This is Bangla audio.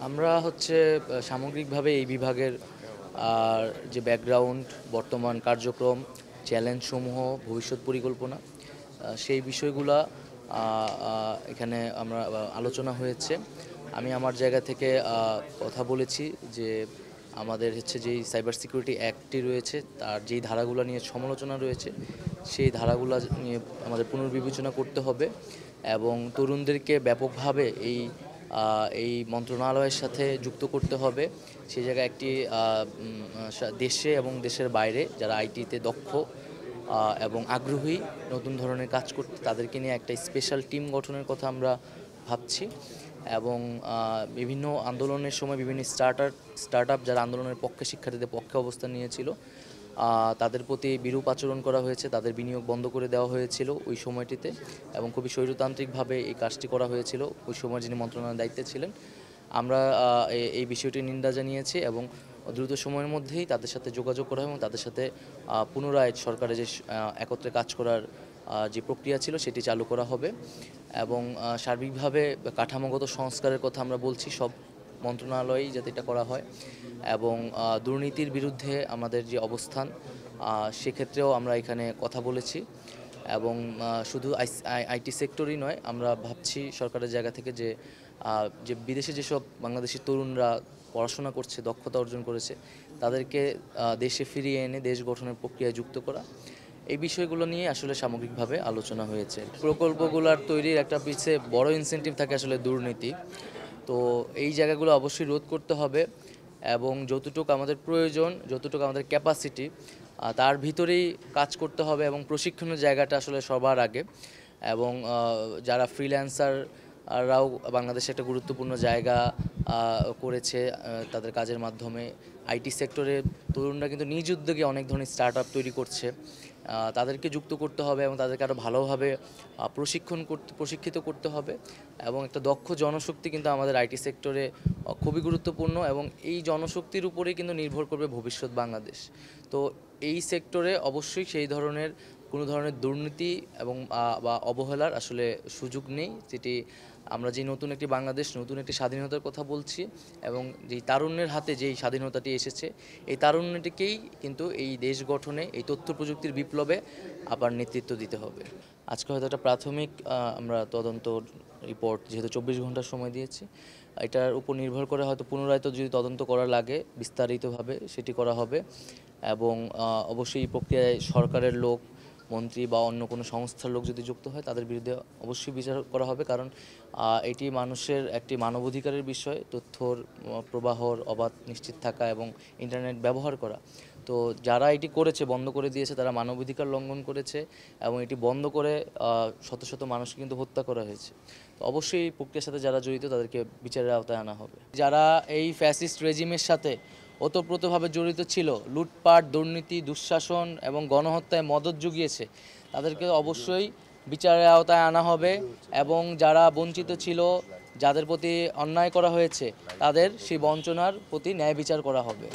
আমরা হচ্ছে সামগ্রিকভাবে এই বিভাগের আর যে ব্যাকগ্রাউন্ড, বর্তমান কার্যক্রম, চ্যালেঞ্জসমূহ, ভবিষ্যৎ পরিকল্পনা সেই বিষয়গুলা এখানে আমরা আলোচনা হয়েছে। আমি আমার জায়গা থেকে কথা বলেছি যে আমাদের হচ্ছে যেই সাইবার সিকিউরিটি অ্যাক্টটি রয়েছে তার যেই ধারাগুলো নিয়ে সমালোচনা রয়েছে সেই ধারাগুলো নিয়ে আমাদের পুনর্বিবেচনা করতে হবে এবং তরুণদেরকে ব্যাপকভাবে এই মন্ত্রণালয়ের সাথে যুক্ত করতে হবে। সেই জায়গায় একটি দেশে এবং দেশের বাইরে যারা আইটিতে দক্ষ এবং আগ্রহী নতুন ধরনের কাজ করতে তাদেরকে নিয়ে একটা স্পেশাল টিম গঠনের কথা আমরা ভাবছি এবং বিভিন্ন আন্দোলনের সময় বিভিন্ন স্টার্ট আপ যারা আন্দোলনের পক্ষে শিক্ষার্থীদের পক্ষে অবস্থান নিয়েছিল তাদের প্রতি বিরূপ আচরণ করা হয়েছে, তাদের বিনিয়োগ বন্ধ করে দেওয়া হয়েছিল ওই সময়টিতে এবং খুবই স্বৈরতান্ত্রিকভাবে এই কাজটি করা হয়েছিল ওই সময় যিনি মন্ত্রণালয়ের দায়িত্বে ছিলেন। আমরা এই বিষয়টি নিন্দা জানিয়েছি এবং দ্রুত সময়ের মধ্যেই তাদের সাথে যোগাযোগ করা এবং তাদের সাথে পুনরায় সরকারের যে একত্রে কাজ করার যে প্রক্রিয়া ছিল সেটি চালু করা হবে এবং সার্বিকভাবে কাঠামোগত সংস্কারের কথা আমরা বলছি সব মন্ত্রণালয়েই যাতে এটা করা হয় এবং দুর্নীতির বিরুদ্ধে আমাদের যে অবস্থান সেক্ষেত্রেও আমরা এখানে কথা বলেছি এবং শুধু আইটি সেক্টরই নয়, আমরা ভাবছি সরকারের জায়গা থেকে যে বিদেশে যেসব বাংলাদেশি তরুণরা পড়াশোনা করছে, দক্ষতা অর্জন করেছে, তাদেরকে দেশে ফিরিয়ে এনে দেশ গঠনের প্রক্রিয়ায় যুক্ত করা। এই বিষয়গুলো নিয়ে আসলে সামগ্রিকভাবে আলোচনা হয়েছে। প্রকল্পগুলোর তৈরির একটা পিছে বড় ইনসেনটিভ থাকে আসলে দুর্নীতি। তো এই জায়গাগুলো অবশ্যই রোধ করতে হবে এবং যতটুকু আমাদের প্রয়োজন, যতটুকু আমাদের ক্যাপাসিটি তার ভিতরেই কাজ করতে হবে এবং প্রশিক্ষণের জায়গাটা আসলে সবার আগে এবং যারা ফ্রিল্যান্সাররাও বাংলাদেশে একটা গুরুত্বপূর্ণ জায়গা করেছে তাদের কাজের মাধ্যমে। আইটি সেক্টরে তরুণরা কিন্তু নিজ উদ্যোগে অনেক ধরনের স্টার্ট আপ তৈরি করছে, তাদেরকে যুক্ত করতে হবে এবং তাদেরকে আরও ভালোভাবে প্রশিক্ষিত করতে হবে এবং একটা দক্ষ জনশক্তি কিন্তু আমাদের আইটি সেক্টরে খুবই গুরুত্বপূর্ণ এবং এই জনশক্তির উপরেই কিন্তু নির্ভর করবে ভবিষ্যৎ বাংলাদেশ। তো এই সেক্টরে অবশ্যই সেই ধরনের কোনো ধরনের দুর্নীতি এবং বা অবহেলার আসলে সুযোগ নেই, যেটি আমরা যে নতুন একটি বাংলাদেশ, নতুন একটি স্বাধীনতার কথা বলছি এবং যেই তারুণ্যের হাতে যেই স্বাধীনতাটি এসেছে এই তারুণ্যটিকেই কিন্তু এই দেশ গঠনে, এই তথ্য প্রযুক্তির বিপ্লবে আবার নেতৃত্ব দিতে হবে। আজকে হয়তো একটা প্রাথমিক আমরা তদন্ত রিপোর্ট, যেহেতু 24 ঘন্টার সময় দিয়েছি, এটার উপর নির্ভর করে হয়তো পুনরায় তো যদি তদন্ত করা লাগে বিস্তারিতভাবে সেটি করা হবে এবং অবশ্যই এই প্রক্রিয়ায় সরকারের লোক, মন্ত্রী বা অন্য কোনো সংস্থার লোক যদি যুক্ত হয় তাদের বিরুদ্ধে অবশ্যই বিচার করা হবে, কারণ এটি মানুষের একটি মানবাধিকারের বিষয়, তথ্যর প্রবাহর অবাধ নিশ্চিত থাকা এবং ইন্টারনেট ব্যবহার করা। তো যারা এটি করেছে, বন্ধ করে দিয়েছে, তারা মানবাধিকার লঙ্ঘন করেছে এবং এটি বন্ধ করে শত শত মানুষকে কিন্তু হত্যা করা হয়েছে। তো অবশ্যই এই প্রক্রিয়ার সাথে যারা জড়িত তাদেরকে বিচারের আওতায় আনা হবে। যারা এই ফ্যাসিস্ট রেজিমের সাথে ওতপ্রোতভাবে জড়িত ছিল, লুটপাট, দুর্নীতি, দুঃশাসন এবং গণহত্যায় মদদ জুগিয়েছে, তাদেরকে অবশ্যই বিচারের আওতায় আনা হবে এবং যারা বঞ্চিত ছিল, যাদের প্রতি অন্যায় করা হয়েছে, তাদের সেই বঞ্চনার প্রতি ন্যায় বিচার করা হবে।